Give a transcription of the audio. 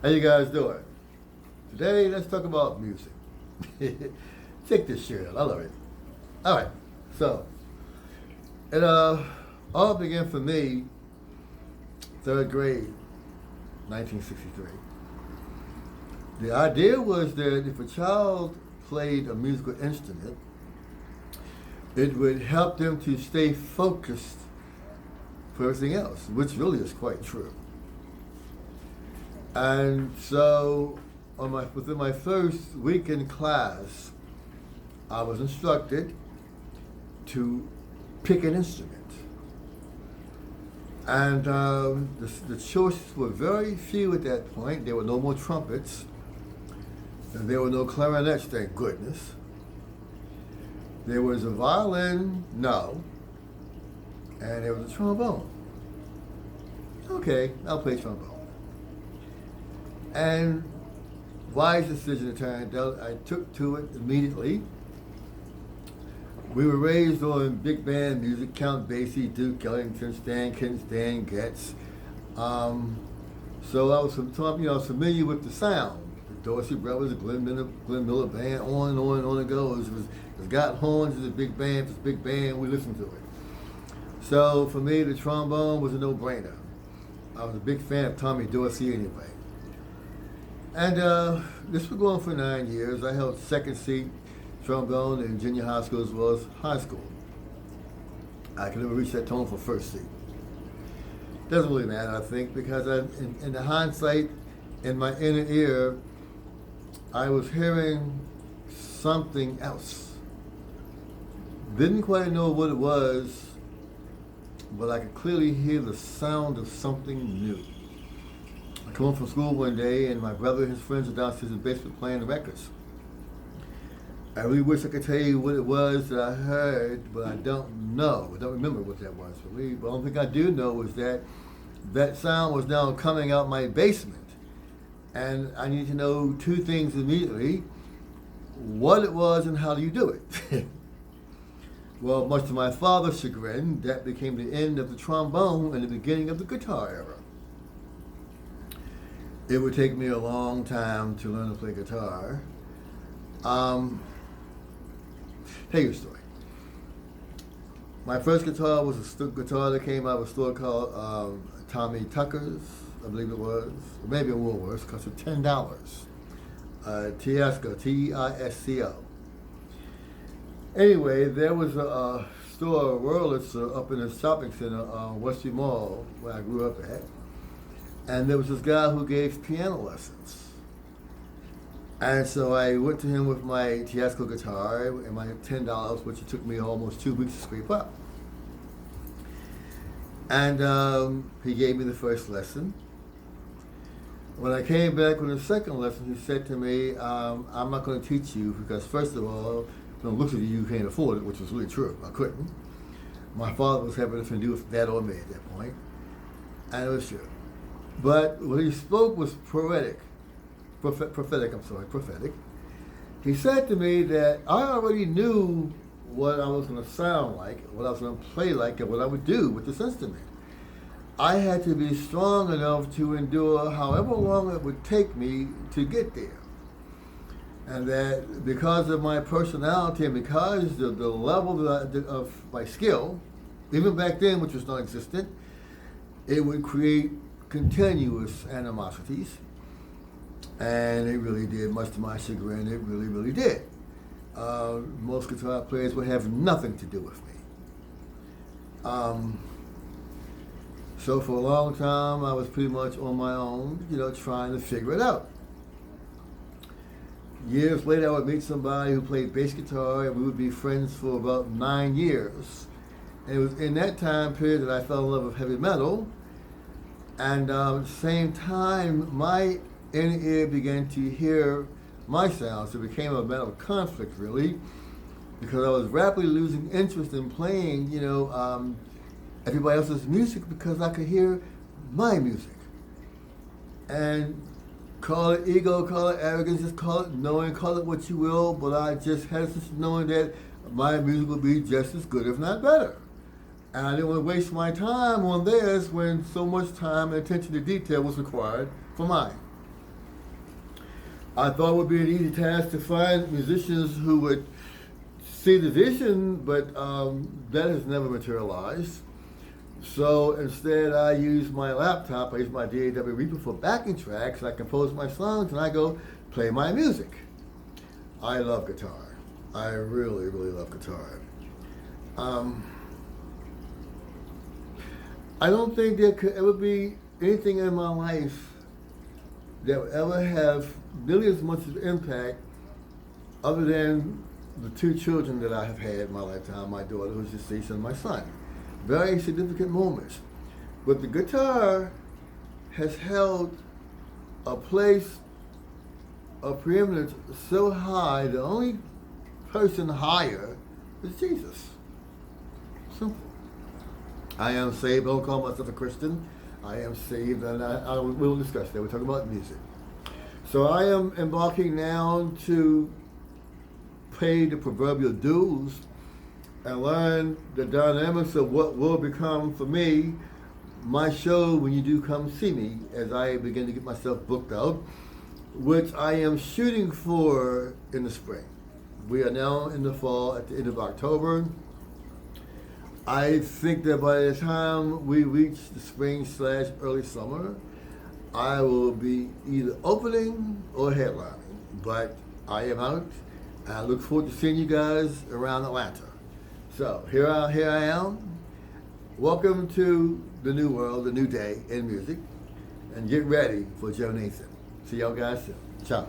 How you guys doing? Today, let's talk about music. Check this shirt out. I love it. All right. So, it all began for me, third grade, 1963. The idea was that if a child played a musical instrument, it would help them to stay focused for everything else, which really is quite true. And so, within my first week in class, I was instructed to pick an instrument. And the choices were very few at that point. There were no more trumpets. And there were no clarinets, thank goodness. There was a violin, no. And there was a trombone. Okay, I'll play trombone. And wise decision it turned out. I took to it immediately. We were raised on big band music, Count Basie, Duke Ellington, Stan Kenton, Stan Getz. So I was familiar with the sound. The Dorsey Brothers, the Glenn Miller Band, on and on and on it goes. It was got horns, it's a big band, we listened to it. So for me, the trombone was a no-brainer. I was a big fan of Tommy Dorsey anyway. And this was going for 9 years. I held second seat trombone in junior high school as well as high school. I could never reach that tone for first seat. Doesn't really matter, I think, because in the hindsight, in my inner ear, I was hearing something else. Didn't quite know what it was, but I could clearly hear the sound of something new. I come home from school one day, and my brother and his friends are downstairs in the basement playing the records. I really wish I could tell you what it was that I heard, but I don't know. I don't remember what that was for me. But the only thing I do know is that that sound was now coming out my basement. And I need to know two things immediately: what it was and how do you do it? Well, much to my father's chagrin, that became the end of the trombone and the beginning of the guitar era. It would take me a long time to learn to play guitar. Tell you a story. My first guitar was a guitar that came out of a store called Tommy Tucker's, I believe it was, or maybe a Woolworths, cost $10. Tiesco, T-I-S-C-O. Anyway, there was a store, a Wurlitzer, up in the shopping center on Westview Mall, where I grew up at. And there was this guy who gave piano lessons. And so I went to him with my Tiesco guitar and my $10, which it took me almost 2 weeks to scrape up. And he gave me the first lesson. When I came back with the second lesson, he said to me, I'm not going to teach you because, first of all, from the looks of you can't afford it, which was really true. I couldn't. My father was having nothing to do with that or me at that point. And it was true. But what he spoke was prophetic. He said to me that I already knew what I was going to sound like, what I was going to play like, and what I would do with this instrument. I had to be strong enough to endure however long it would take me to get there. And that because of my personality and because of the level of my skill, even back then, which was non-existent, it would create continuous animosities. And it really did, much to my chagrin, it really, really did. Most guitar players would have nothing to do with me. So for a long time, I was pretty much on my own, trying to figure it out. Years later, I would meet somebody who played bass guitar, and we would be friends for about 9 years. And it was in that time period that I fell in love with heavy metal. And at the same time, my inner ear began to hear my sounds. It became a matter of conflict, really, because I was rapidly losing interest in playing, everybody else's music because I could hear my music. And call it ego, call it arrogance, just call it knowing, call it what you will, but I just had this knowing that my music would be just as good, if not better. And I didn't want to waste my time on theirs when so much time and attention to detail was required for mine. I thought it would be an easy task to find musicians who would see the vision, but that has never materialized. So instead, I use my laptop, I use my DAW Reaper for backing tracks, I compose my songs, and I go play my music. I love guitar. I really, really love guitar. I don't think there could ever be anything in my life that would ever have nearly as much of impact other than the two children that I have had in my lifetime, my daughter who's deceased and my son. Very significant moments. But the guitar has held a place of preeminence so high, the only person higher is Jesus. Simple. I am saved. I don't call myself a Christian. I am saved, and we'll discuss that. We're talking about music. So I am embarking now to pay the proverbial dues and learn the dynamics of what will become, for me, my show when you do come see me, as I begin to get myself booked out, which I am shooting for in the spring. We are now in the fall, at the end of October. I think that by the time we reach the spring/early summer, I will be either opening or headlining. But I am out, and I look forward to seeing you guys around Atlanta. So here I am. Welcome to the new world, the new day in music, and get ready for Joe Nathan. See y'all guys soon. Ciao.